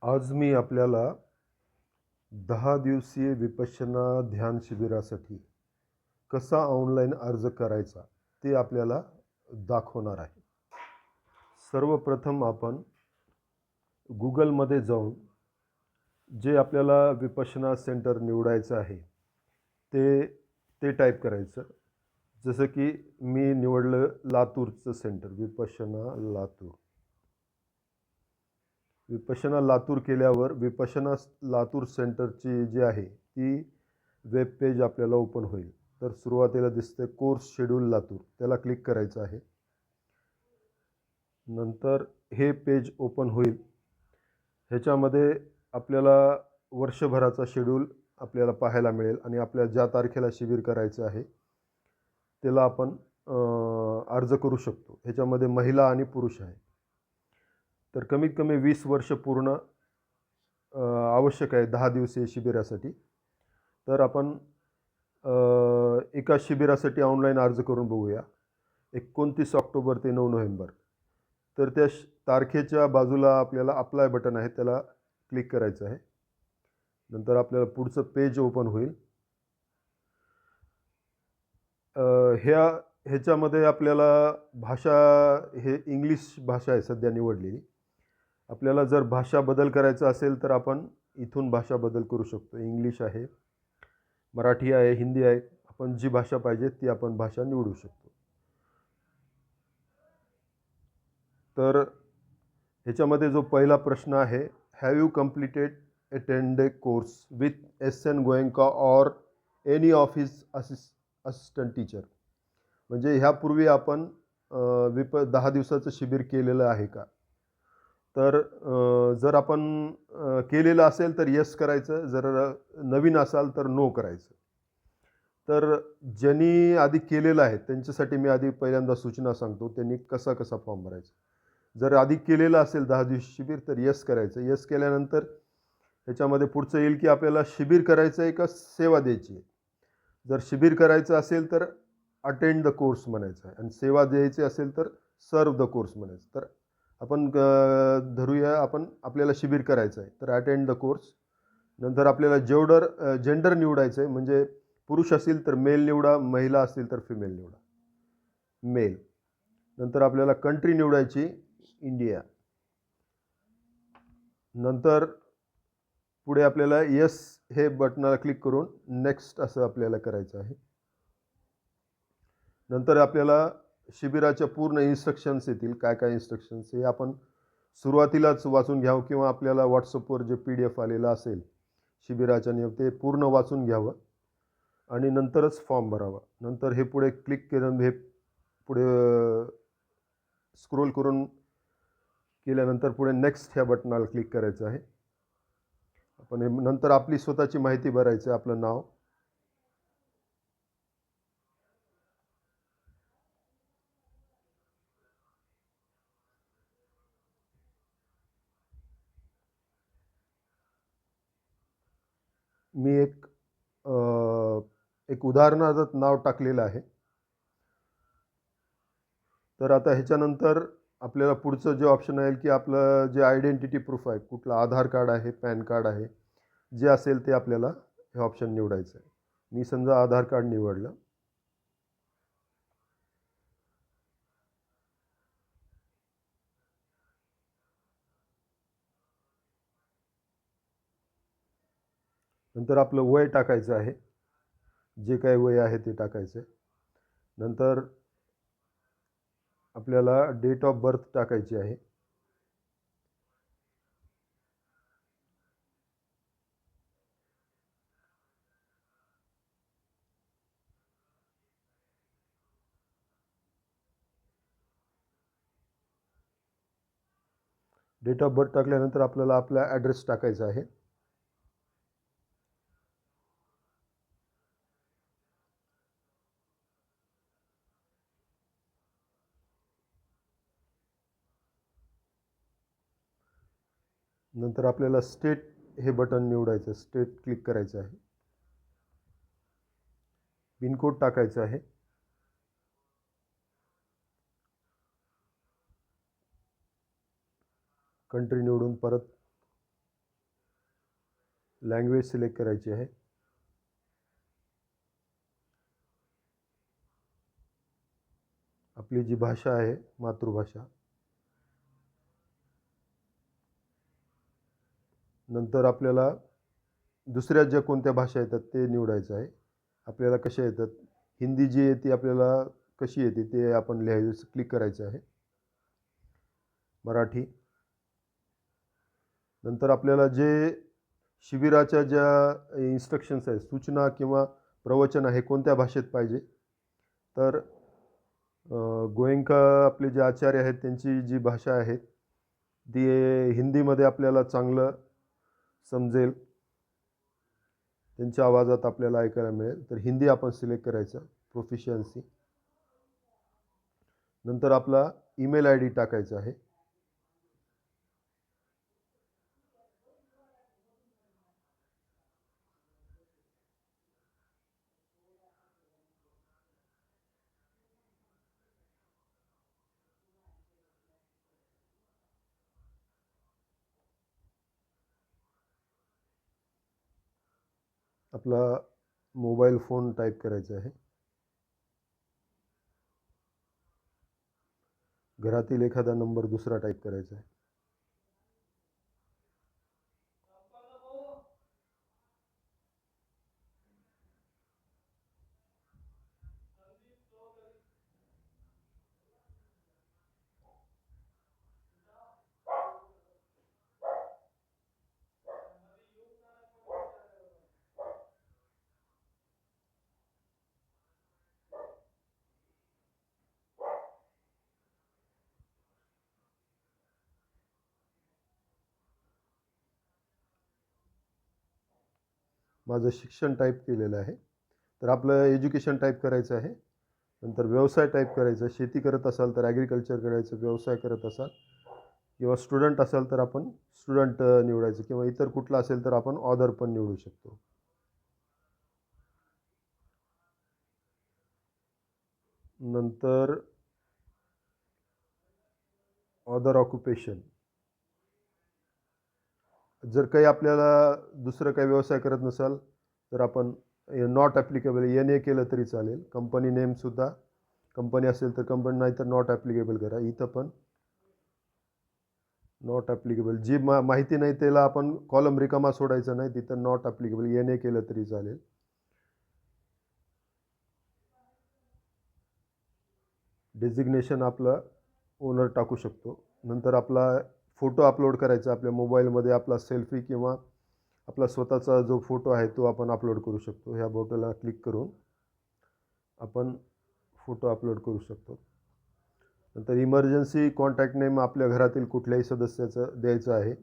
आज मी आपल्याला 10 दिवसीय विपश्यना ध्यान शिबिरासाठी कसा ऑनलाईन अर्ज करायचा ते आपल्याला दाखवणार आहे. सर्वप्रथम आपण Googleमध्ये जाऊन जे आपल्याला विपश्यना सेंटर निवडायचं आहे ते टाईप करायचं. जसं की मी निवडलं लातूरचं सेंटर, विपश्यना लातूर. विपश्यना लातूर केल्यावर विपश्यना लातूर सेंटरची जी आहे ती वेब पेज आपल्याला ओपन होईल. तर सुरुवातीला दिसते कोर्स शेड्यूल लातूर, त्याला क्लिक करायचं आहे. नंतर हे पेज ओपन होईल. ह्याच्यामध्ये आपल्याला वर्षभराचा शेड्यूल आपल्याला पाहायला मिळेल आणि आपल्या ज्या तारखेला शिबिर करायचं आहे त्याला आपण अर्ज करू शकतो. ह्याच्यामध्ये महिला आणि पुरुष आहे. तर कमीत कमी 20 वर्ष पूर्ण आवश्यक आहे 10 दिवसीय शिबिरासाठी. तर आपण एका शिबिरासाठी ऑनलाईन अर्ज करून बघूया. 29 ऑक्टोबर ते 9 नोव्हेंबर. तर त्या तारखेच्या बाजूला आपल्याला अप्लाय बटन आहे, त्याला क्लिक करायचं आहे. नंतर आपल्याला पुढचं पेज ओपन होईल. ह्याच्यामध्ये आपल्याला भाषा हे इंग्लिश भाषा आहे सध्या निवडलेली. आपल्याला जर भाषा बदल करायचा असेल तर आपण इथून भाषा बदल करू शकतो. इंग्लिश आहे, मराठी आहे, हिंदी आहे. आपण जी भाषा पाहिजे ती आपण भाषा निवडू शकतो. तर ह्याच्यामध्ये जो पहिला प्रश्न आहे, have you completed attend course with SN Goenka or any of his assistant teacher. म्हणजे ह्यापूर्वी आपण 10 दिवसाचं शिबिर केलेलं आहे का? तर जर आपण केलेलं असेल तर येस करायचं, जर नवीन असाल तर नो करायचं. तर ज्यांनी आधी केलेलं आहे त्यांच्यासाठी मी आधी पहिल्यांदा सूचना सांगतो, त्यांनी कसा फॉर्म भरायचा. जर आधी केलेलं असेल 10 दिवस शिबिर तर येस करायचं. येस केल्यानंतर ह्याच्यामध्ये पुढचं येईल की आपल्याला शिबिर करायचं आहे का सेवा द्यायची आहे. जर शिबिर करायचं असेल तर अटेंड द कोर्स म्हणायचं आहे आणि सेवा द्यायची असेल तर सर्व द कोर्स म्हणायचं. तर आपण धरूया आपल्याला शिबिर करायचं आहे तर अटेंड द कोर्स. नंतर आपल्याला जेंडर निवडायचं आहे, म्हणजे पुरुष असेल तर मेल निवडा, महिला असतील तर फिमेल निवडा, मेल. नंतर आपल्याला कंट्री निवडायची इंडिया. नंतर पुढे आपल्याला येस हे बटनाला क्लिक करून नेक्स्ट असं आपल्याला करायचं आहे. नंतर आपल्याला शिबिराच्या पूर्ण इन्स्ट्रक्शन्स येतील. काय इन्स्ट्रक्शन्स हे आपण सुरुवातीलाच वाचून घ्यावं किंवा आपल्याला व्हॉट्सअपवर जे PDF आलेलं असेल शिबिराच्या नियम ते पूर्ण वाचून घ्यावं आणि नंतरच फॉर्म भरावा. नंतर हे पुढे क्लिक करून हे पुढे स्क्रोल करून केल्यानंतर पुढे नेक्स्ट ह्या बटनाला क्लिक करायचं आहे. आपण नंतर आपली स्वतःची माहिती भरायची, आपलं नाव, मी एक उदाहरणार्थ नाव टाकलेलं आहे. तर आता ह्याच्यानंतर आपल्याला पुढचं जे ऑप्शन आहे की आपलं जे आयडेंटिटी प्रूफ आहे, कुठलं आधार कार्ड आहे, पॅन कार्ड आहे, जे असेल ते आपल्याला हे ऑप्शन निवडायचं आहे. मी समजा आधार कार्ड निवडलं. नंतर आपलं वय टाकायचं आहे, जे काही वय आहे ते टाकायचं आहे. नंतर आपल्याला डेट ऑफ बर्थ टाकायची आहे. डेट ऑफ बर्थ टाकल्यानंतर आपल्याला आपला ॲड्रेस टाकायचा आहे. नंतर आपल्याला स्टेट हे बटन निवडायचं, स्टेट क्लिक करायचं आहे. पिनकोड टाकायचं आहे. कंट्री निवडून परत लँग्वेज सिलेक्ट करायची आहे. आपली जी भाषा आहे मातृभाषा. नंतर आपल्याला दुसऱ्या ज्या कोणत्या भाषा येतात ते निवडायचं आहे. आपल्याला कशा येतात, हिंदी जी आहे ती आपल्याला कशी येते ते आपण लिहायचं, क्लिक करायचं आहे. मराठी. नंतर आपल्याला जे शिबिराच्या ज्या इन्स्ट्रक्शन्स आहेत, सूचना किंवा प्रवचन आहे, कोणत्या भाषेत पाहिजे, तर गोएंका आपले जे आचार्य आहेत त्यांची जी भाषा आहे ती हिंदीमध्ये आपल्याला चांगलं समजेल, त्यांच्या आवाजात आपल्याला ऐकायला मिळेल. तर हिंदी आपण सिलेक्ट करायचं, प्रोफिशियन्सी. नंतर आपला ईमेल आय डी टाकायचा आहे. आपला मोबाईल फोन टाईप करायचा आहे. घरातील एखादा नंबर दुसरा टाईप करायचा आहे. माझं शिक्षण टाईप केलेलं आहे. तर आपलं एज्युकेशन टाईप करायचं आहे. नंतर व्यवसाय टाईप करायचा. शेती करत असाल तर ॲग्रिकल्चर करायचं, व्यवसाय करत असाल किंवा स्टुडंट असाल तर आपण स्टुडंट निवडायचं, किंवा इतर कुठला असेल तर आपण ऑदर पण निवडू शकतो. नंतर ऑदर ऑक्युपेशन. जर काही आपल्याला दुसरं काही व्यवसाय करत नसाल तर आपण नॉट ॲप्लिकेबल ए केलं तरी चालेल. कंपनी नेमसुद्धा, कंपनी असेल तर कंपनी, नाही तर नॉट ॲप्लिकेबल करा. इथं पण नॉट ॲप्लिकेबल, जी माहिती नाही त्याला आपण कॉलम रिकामा सोडायचा नाही, तिथं नॉट ॲप्लिकेबल केलं तरी चालेल. डेजिग्नेशन आपलं ओनर टाकू शकतो. नंतर आपला फोटो अपलोड करायचा. आपल्या मोबाईलमध्ये आपला सेल्फी किंवा आपला स्वतःचा जो फोटो आहे तो आपण अपलोड करू शकतो. ह्या बटनला क्लिक करून आपण फोटो अपलोड करू शकतो. नंतर इमर्जन्सी कॉन्टॅक्ट नेम आपल्या घरातील कुठल्याही सदस्याचं द्यायचं आहे.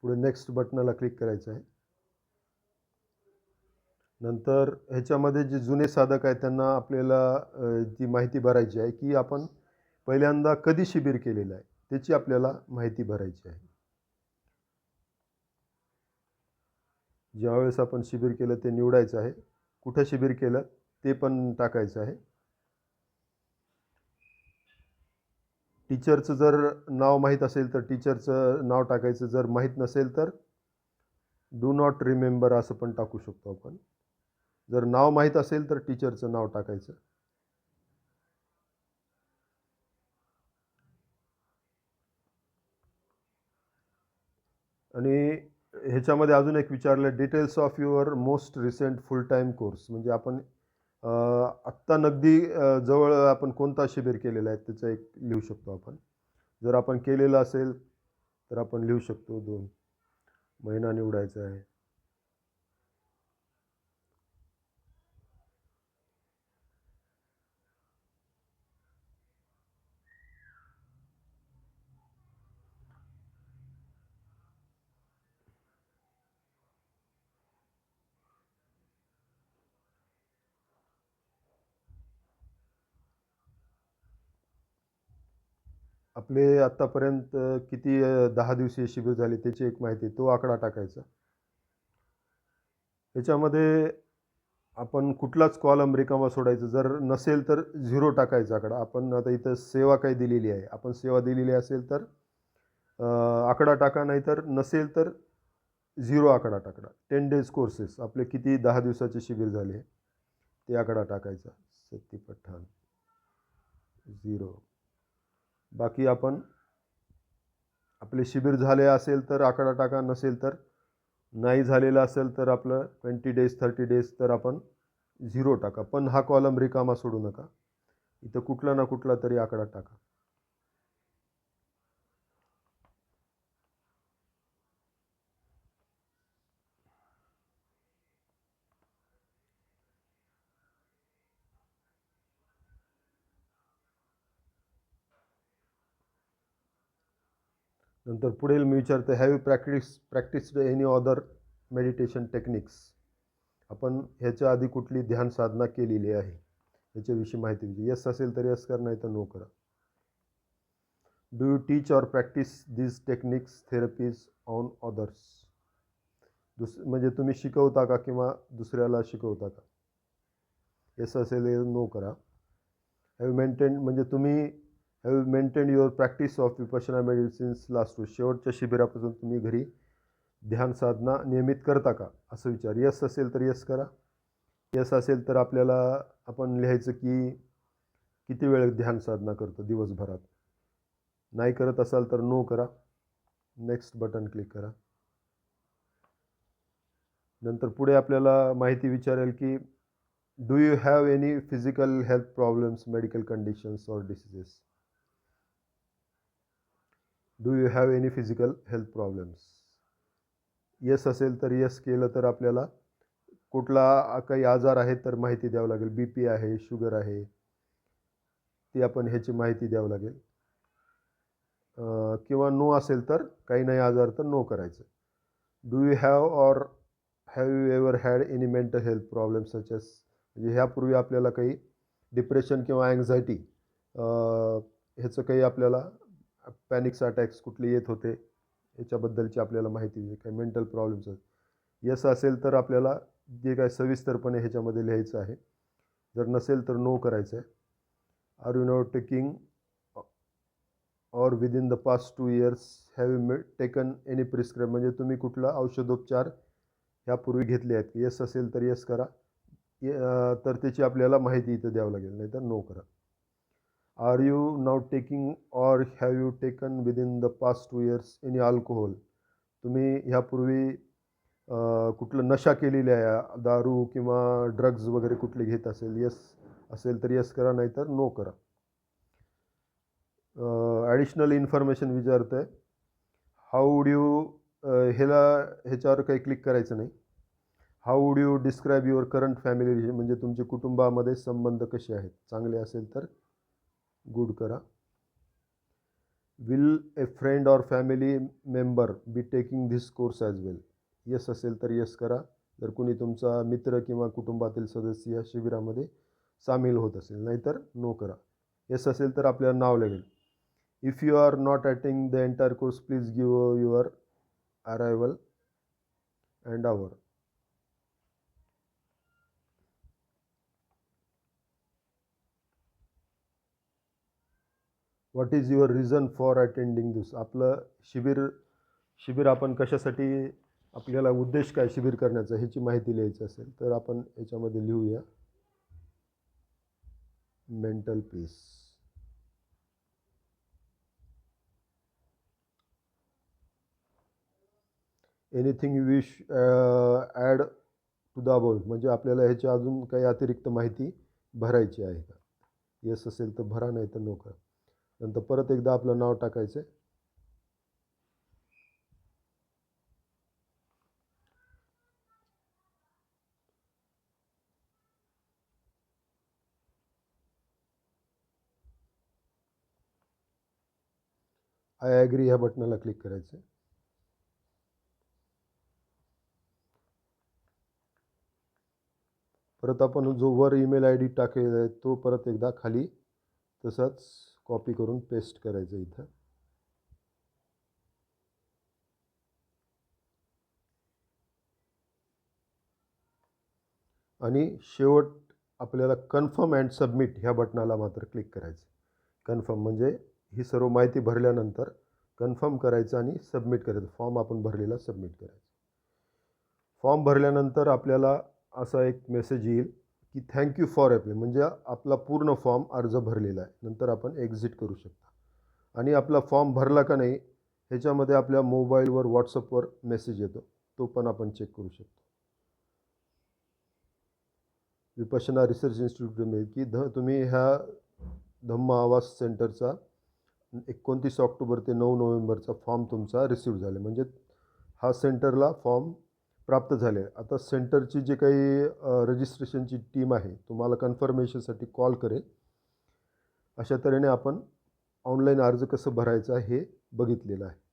पुढे नेक्स्ट बटनाला क्लिक करायचं आहे. नंतर ह्याच्यामध्ये जे जुने साधक आहेत त्यांना आपल्याला जी माहिती भरायची आहे की आपण पहिल्यांदा कधी शिबिर केलेलं आहे त्याची आपल्याला माहिती भरायची आहे. ज्यावेळेस आपण शिबिर केलं ते निवडायचं आहे. कुठं शिबिर केलं ते पण टाकायचं आहे. टीचरचं जर नाव माहीत असेल तर टीचरचं नाव टाकायचं. जर माहीत नसेल तर डू नॉट रिमेंबर असं पण टाकू शकतो आपण. जर नाव माहीत असेल तर टीचरचं नाव टाकायचं. आणि ह्याच्यामध्ये अजून एक विचारलं, details of your most recent full time course. म्हणजे आपण आत्ता नगदी जवळ आपण कोणता शिबिर केलेला आहे त्याचं एक लिहू शकतो आपण. जर आपण केलेलं असेल तर आपण लिहू शकतो. 2 महिना निवडायचा आहे. आपले आत्तापर्यंत किती 10 दिवसीय शिबिर झाले त्याची एक माहिती, तो आकडा टाकायचा. याच्यामध्ये आपण कुठलाच कॉलम रिकामा सोडायचं. जर नसेल तर 0 टाकायचा आकडा. आपण आता इथं सेवा काही दिलेली आहे, आपण सेवा दिलेली असेल तर आकडा टाका, नाहीतर नसेल तर 0 आकडा टाका. 10 डेज कोर्सेस आपले किती 10 दिवसाचे शिबिर झाले ते आकडा टाकायचा. सती पठाण 0. बाकी आपण आपले शिबिर झाले असेल तर आकडा टाका, नसेल तर नाही झालेलं असेल तर आपलं 20 डेज 30 डेज तर आपण 0 टाका. पण हा कॉलम रिकामा सोडू नका. इथं कुठला ना कुठला तरी आकडा टाका. नंतर पुढील मी विचारतो, have you practised any other meditation techniques. आपण ह्याच्या आधी कुठली ध्यान साधना केलेली आहे याच्याविषयी माहिती द्यायची. यस असेल तर यस करा, नाही तर नो करा. Do you teach or practice these techniques therapies on others. म्हणजे तुम्ही शिकवता का किंवा दुसऱ्याला शिकवता का. यस असेल नो करा. हॅव मेंटेन म्हणजे तुम्ही have maintain your practice of Vipassana medicines last two. शेवटच्या शिबिरापासून तुम्ही घरी ध्यान साधना नियमित करता का असं विचार. यस असेल तर यस करा. यस असेल तर आपल्याला आपण लिहायचं की किती वेळ ध्यान साधना करतो दिवसभरात. नाही करत असाल तर नो करा. नेक्स्ट बटन क्लिक करा. नंतर पुढे आपल्याला माहिती विचारेल की do you have any physical health problems, medical conditions or diseases. Do you have any physical health problems. Yes असेल तर येस केलं तर आपल्याला कुठला काही आजार आहे तर माहिती द्यावं लागेल. बी पी आहे, शुगर आहे, ती आपण ह्याची माहिती द्यावं लागेल. किंवा नो असेल तर काही नाही आजार तर नो करायचं. Do you have or have you ever had any mental health problems such as. म्हणजे ह्यापूर्वी आपल्याला काही डिप्रेशन किंवा अँझायटी ह्याचं काही आपल्याला पॅनिक्स अटॅक्स कुठले येत होते याच्याबद्दलची आपल्याला माहिती, काही मेंटल प्रॉब्लेम्स आहेत. यस असेल तर आपल्याला जे काय सविस्तरपणे ह्याच्यामध्ये लिहायचं आहे. जर नसेल तर नो करायचं आहे. Are you now taking or within the past 2 years have you taken any prescribe. म्हणजे तुम्ही कुठला औषधोपचार ह्यापूर्वी घेतले आहेत. येस असेल तर येस करा. तर त्याची आपल्याला माहिती इथं द्यावं लागेल, नाही तर नो करा. Are you now taking or have you taken within the past 2 years any alcohol. तुम्ही ह्यापूर्वी कुठलं नशा केलेली आहे, दारू किंवा ड्रग्ज वगैरे कुठले घेत असेल. येस असेल तर येस करा, नाही तर नो करा. ॲडिशनल इन्फॉर्मेशन विचारतं आहे. हाऊ वूड यू ह्याच्यावर काही क्लिक करायचं नाही. How would you describe your current family. म्हणजे तुमच्या कुटुंबामध्ये संबंध कसे आहेत. चांगले असेल तर गुड करा. Will A friend or family member be taking this course as well. Yes असेल तर येस करा. जर कोणी तुमचा मित्र किंवा कुटुंबातील सदस्य या शिबिरामध्ये सामील होत असेल, नाहीतर नो करा. येस असेल तर आपल्याला नाव लागेल. If you are not attending the entire course please give your arrival and hour. What is your reason for attending this. आपलं शिबिर आपण कशासाठी, आपल्याला उद्देश काय शिबिर करण्याचा ह्याची माहिती लिहायची असेल तर आपण याच्यामध्ये लिहूया mental peace. Anything you wish add to the about. म्हणजे आपल्याला ह्याची अजून काही अतिरिक्त माहिती भरायची आहे का. येस असेल तर भरा, नाही तर नो करा. नंतर परत एकदा आपलं नाव टाकायचं. आय ॲग्री ह्या बटनाला क्लिक करायचं. परत आपण जो वर ईमेल आय डी टाकलेला आहे तो परत एकदा खाली तसाच कॉपी करून पेस्ट करायचं इथं. आणि शेवट आपल्याला कन्फर्म अँड सबमिट ह्या बटनाला मात्र क्लिक करायचं. कन्फर्म म्हणजे ही सर्व माहिती भरल्यानंतर कन्फर्म करायचं आणि सबमिट करायचं. फॉर्म आपण भरलेला सबमिट करायचा. फॉर्म भरल्यानंतर आपल्याला असा एक मेसेज येईल की थँक्यू फॉर अप्लाय, म्हणजे आपला पूर्ण फॉर्म अर्ज भरलेला आहे. नंतर आपण एक्झिट करू शकता. आणि आपला फॉर्म भरला का नाही ह्याच्यामध्ये आपल्या मोबाईलवर व्हॉट्सअपवर मेसेज येतो, तो पण आपण चेक करू शकतो. विपश्यना रिसर्च इन्स्टिट्यूटमध्ये की तुम्ही ह्या धम्म आवाज सेंटरचा 29 ऑक्टोबर ते 9 नोव्हेंबरचा फॉर्म तुमचा रिसीव्ह झाला, म्हणजे हा सेंटरला फॉर्म प्राप्त झाले. आता सेंटरची जे काही रजिस्ट्रेशनची टीम आहे तुम्हाला कन्फर्मेशनसाठी कॉल करेल. अशा तऱ्हेने आपण ऑनलाईन अर्ज कसं भरायचा हे बघितलेलं आहे.